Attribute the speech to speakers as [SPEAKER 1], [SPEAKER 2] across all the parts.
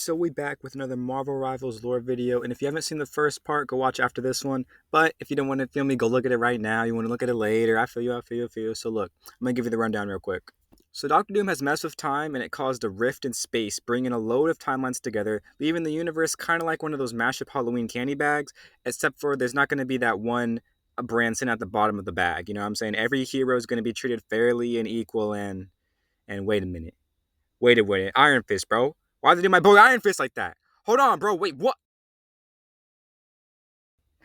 [SPEAKER 1] So we back with another Marvel Rivals lore video, and if you haven't seen the first part, go watch after this one. But if you don't want to feel me, go look at it right now. You want to look at it later. I feel you, I feel you, I feel you. So look, I'm going to give you the rundown real quick. So Doctor Doom has messed with time, and it caused a rift in space, bringing a load of timelines together, leaving the universe kind of like one of those mashup Halloween candy bags, except for there's not going to be that one brand sitting at the bottom of the bag. You know what I'm saying? Every hero is going to be treated fairly and equal, and wait a minute. Wait a minute. Iron Fist, bro. Why'd they do my boy Iron Fist like that? Hold on, bro. Wait, what?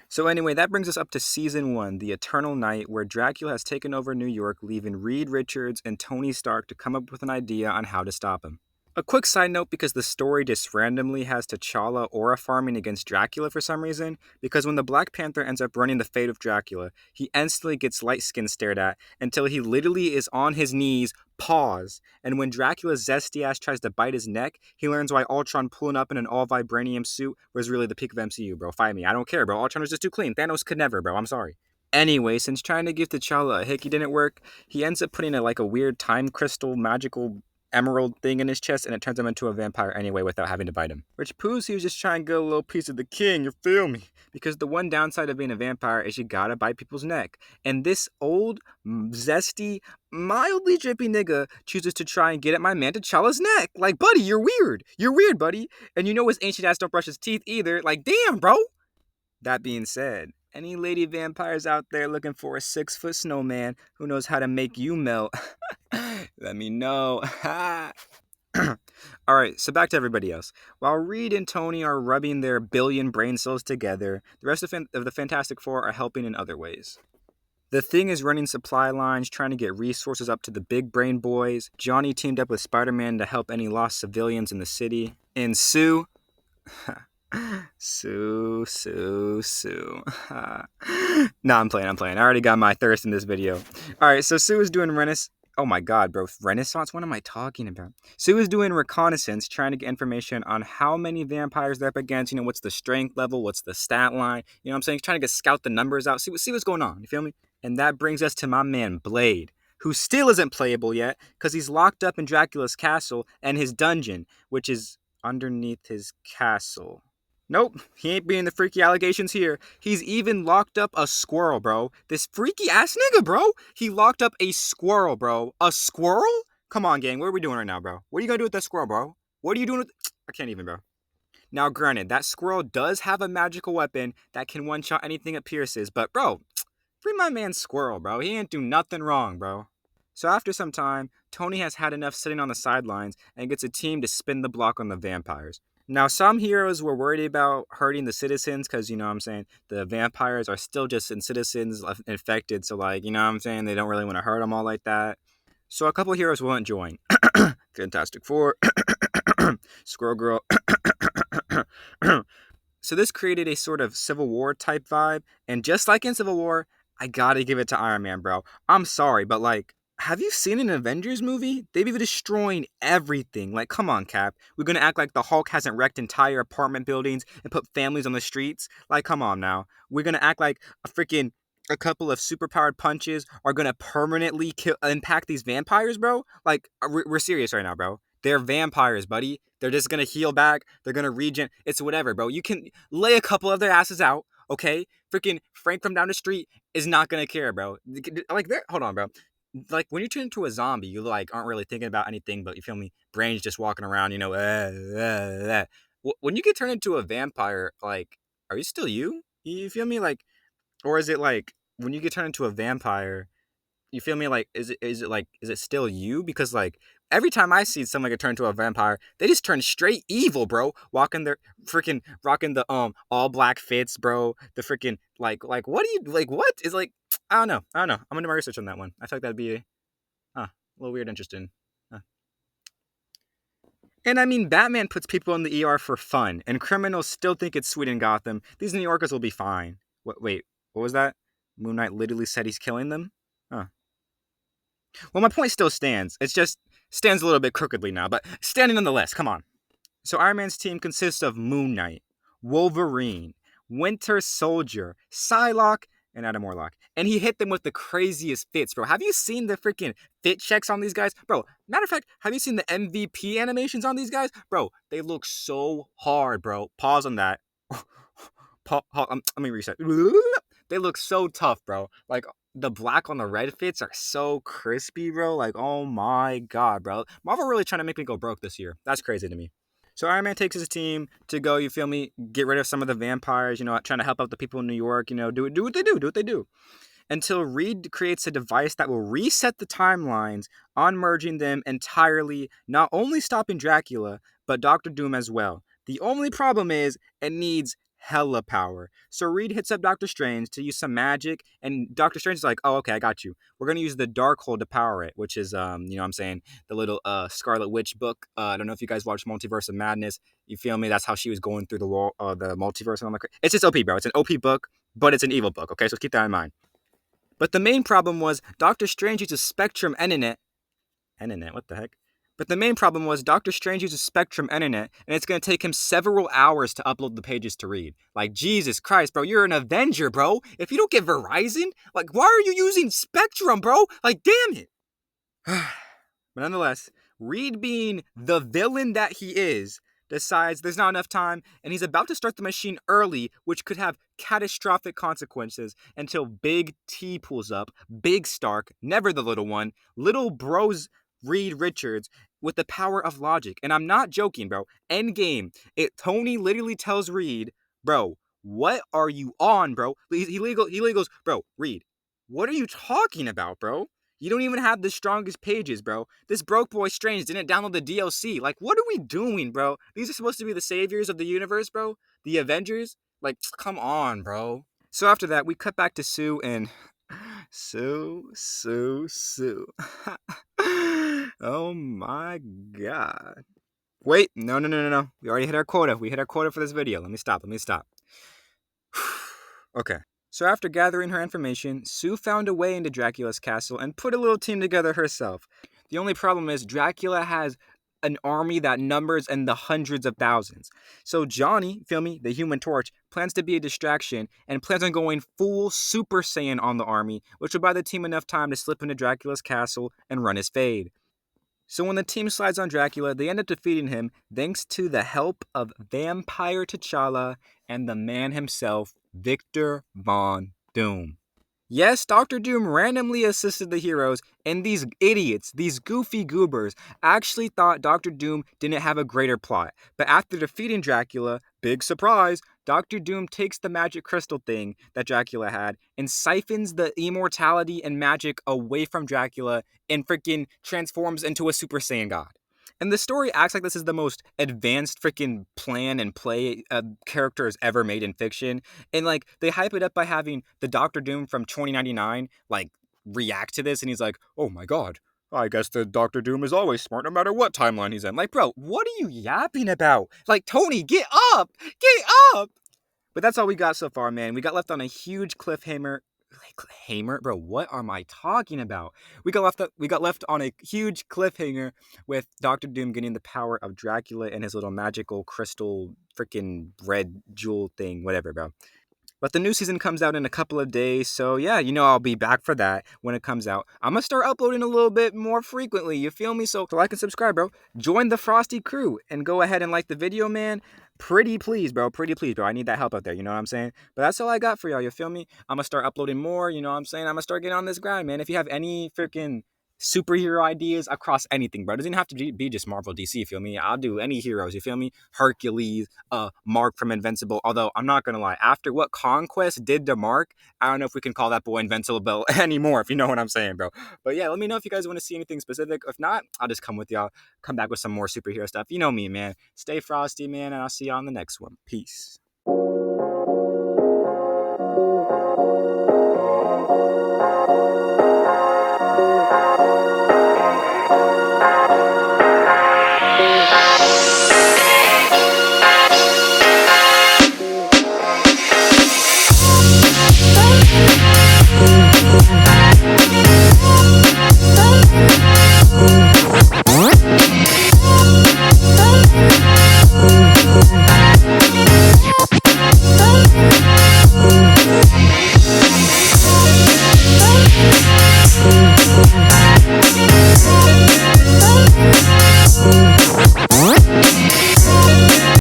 [SPEAKER 1] So anyway, that brings us up to season 1, The Eternal Night, where Dracula has taken over New York, leaving Reed Richards and Tony Stark to come up with an idea on how to stop him. A quick side note, because the story just randomly has T'Challa aura farming against Dracula for some reason, because when the Black Panther ends up running the fate of Dracula, he instantly gets light skin stared at until he literally is on his knees, pause, and when Dracula's zesty ass tries to bite his neck, he learns why Ultron pulling up in an all vibranium suit was really the peak of MCU, bro. Fight me. I don't care, bro. Ultron was just too clean. Thanos could never, bro. I'm sorry. Anyway, since trying to give T'Challa a hickey didn't work, he ends up putting a weird time crystal magical emerald thing in his chest, and it turns him into a vampire anyway without having to bite him. Which proves he was just trying to get a little piece of the king, you feel me? Because the one downside of being a vampire is you gotta bite people's neck. And this old, zesty, mildly drippy nigga chooses to try and get at my man T'Challa's neck. Like, buddy, you're weird. You're weird, buddy. And you know his ancient ass don't brush his teeth either. Like, damn, bro. That being said, any lady vampires out there looking for a 6-foot snowman who knows how to make you melt, let me know. Alright, so back to everybody else. While Reed and Tony are rubbing their billion brain cells together, the rest of the Fantastic Four are helping in other ways. The Thing is running supply lines, trying to get resources up to the big brain boys. Johnny teamed up with Spider-Man to help any lost civilians in the city. And Sue... Sue. Nah, I'm playing. I already got my thirst in this video. Alright, so Sue is doing oh my god, bro. Renaissance? What am I talking about? Sue is doing reconnaissance, trying to get information on how many vampires they're up against. You know, what's the strength level? What's the stat line? You know what I'm saying? Trying to scout the numbers out. See what's going on. You feel me? And that brings us to my man, Blade, who still isn't playable yet because he's locked up in Dracula's castle and his dungeon, which is underneath his castle. Nope, he ain't being the freaky allegations here. He's even locked up a squirrel, bro. This freaky ass nigga, bro. He locked up a squirrel, bro. A squirrel? Come on, gang. What are we doing right now, bro? What are you gonna do with that squirrel, bro? What are you doing with... I can't even, bro. Now, granted, that squirrel does have a magical weapon that can one-shot anything it pierces, but, bro, free my man Squirrel, bro. He ain't do nothing wrong, bro. So after some time, Tony has had enough sitting on the sidelines and gets a team to spin the block on the vampires. Now, some heroes were worried about hurting the citizens because, you know what I'm saying, the vampires are still just citizens infected. So, like, you know what I'm saying, they don't really want to hurt them all like that. So a couple heroes won't join. Fantastic Four, Squirrel Girl. So this created a sort of Civil War type vibe. And just like in Civil War, I gotta give it to Iron Man, bro. I'm sorry, but like, have you seen an Avengers movie? They've been destroying everything. Like, come on, Cap. We're gonna act like the Hulk hasn't wrecked entire apartment buildings and put families on the streets? Like, come on now. We're gonna act like a couple of superpowered punches are gonna permanently impact these vampires, bro? Like, we're serious right now, bro. They're vampires, buddy. They're just gonna heal back. They're gonna regen. It's whatever, bro. You can lay a couple of their asses out, okay? Freaking Frank from down the street is not gonna care, bro. Like, hold on, bro. Like, when you turn into a zombie, you like aren't really thinking about anything, but you feel me? Brain's just walking around, you know. When you get turned into a vampire, like, are you still you? You feel me? Like, or is it like when you get turned into a vampire? You feel me? Like, is it still you? Because like every time I see someone get turned into a vampire, they just turn straight evil, bro. Walking their freaking rocking the all black fits, bro. The freaking like what do you like? What is like? I don't know. I'm gonna do my research on that one. I feel like that'd be a little weird, interesting. And I mean, Batman puts people in the ER for fun, and criminals still think it's sweet in Gotham. These New Yorkers will be fine. Wait, what was that? Moon Knight literally said he's killing them? Huh. Well, my point still stands. It just stands a little bit crookedly now, but standing nonetheless. Come on. So Iron Man's team consists of Moon Knight, Wolverine, Winter Soldier, Psylocke, and Adam Warlock. And he hit them with the craziest fits, bro. Have you seen the freaking fit checks on these guys? Bro, matter of fact, have you seen the MVP animations on these guys? Bro, they look so hard, bro. Pause on that. Let me reset. They look so tough, bro. Like, the black on the red fits are so crispy, bro. Like, oh my god, bro. Marvel really trying to make me go broke this year. That's crazy to me. So Iron Man takes his team to go, you feel me, get rid of some of the vampires, trying to help out the people in New York, do what they do. Until Reed creates a device that will reset the timelines, unmerging them entirely, not only stopping Dracula, but Doctor Doom as well. The only problem is it needs hella power. So Reed hits up Doctor Strange to use some magic, and Doctor Strange is like, oh, okay, I got you. We're going to use the Darkhold to power it, which is, the little Scarlet Witch book. I don't know if you guys watched Multiverse of Madness. You feel me? That's how she was going through the multiverse. And it's just OP, bro. It's an OP book, but it's an evil book, okay? So keep that in mind. But the main problem was Doctor Strange uses Spectrum Internet. What the heck? But the main problem was Doctor Strange uses Spectrum Internet, and it's going to take him several hours to upload the pages to read. Like, Jesus Christ, bro, you're an Avenger, bro. If you don't get Verizon, like, why are you using Spectrum, bro? Like, damn it. But nonetheless, Reed, being the villain that he is, decides there's not enough time, and he's about to start the machine early, which could have catastrophic consequences, until Big T pulls up, Big Stark, never the little one, little bros Reed Richards, with the power of logic. And I'm not joking, bro. Endgame, Tony literally tells Reed, bro, what are you on, bro? He goes, bro, Reed, what are you talking about, bro? You don't even have the strongest pages, bro. This broke boy Strange didn't download the DLC. Like, what are we doing, bro? These are supposed to be the saviors of the universe, bro? The Avengers? Like, come on, bro. So after that, we cut back to Sue and... Sue. Oh my god. Wait, no. We already hit our quota. We hit our quota for this video. Let me stop. Okay. So after gathering her information, Sue found a way into Dracula's castle and put a little team together herself. The only problem is Dracula has an army that numbers in the hundreds of thousands. So Johnny, feel me, the Human Torch, plans to be a distraction and plans on going full Super Saiyan on the army, which will buy the team enough time to slip into Dracula's castle and run his fade. So when the team slides on Dracula, they end up defeating him thanks to the help of Vampire T'Challa and the man himself, Victor Von Doom. Yes, Dr. Doom randomly assisted the heroes, and these idiots, these goofy goobers, actually thought Dr. Doom didn't have a greater plot. But after defeating Dracula, big surprise, Dr. Doom takes the magic crystal thing that Dracula had and siphons the immortality and magic away from Dracula and freaking transforms into a Super Saiyan god. And the story acts like this is the most advanced freaking plan and play characters ever made in fiction. And, like, they hype it up by having the Doctor Doom from 2099, like, react to this. And he's like, oh my god, I guess the Doctor Doom is always smart no matter what timeline he's in. Like, bro, what are you yapping about? Like, Tony, get up! Get up! But that's all we got so far, man. We got left on a huge cliffhanger. Bro, what am I talking about? We got left on a huge cliffhanger with Dr. Doom getting the power of Dracula and his little magical crystal freaking red jewel thing, whatever, bro. But the new season comes out in a couple of days, so yeah, I'll be back for that when it comes out. I'm gonna start uploading a little bit more frequently, you feel me? So like and subscribe, bro. Join the Frosty crew and go ahead and like the video, man. Pretty please, bro. I need that help out there, you know what I'm saying? But that's all I got for y'all, you feel me? I'm gonna start uploading more, you know what I'm saying? I'm gonna start getting on this grind, man. If you have any freaking superhero ideas across anything, bro. It doesn't have to be just Marvel, DC, you feel me? I'll do any heroes, you feel me? Hercules, Mark from Invincible. Although, I'm not gonna lie, after what Conquest did to Mark, I don't know if we can call that boy Invincible anymore, if you know what I'm saying, bro. But yeah, let me know if you guys want to see anything specific. If not, I'll just come back with some more superhero stuff. You know me, man. Stay frosty, man, and I'll see y'all on the next one. Peace.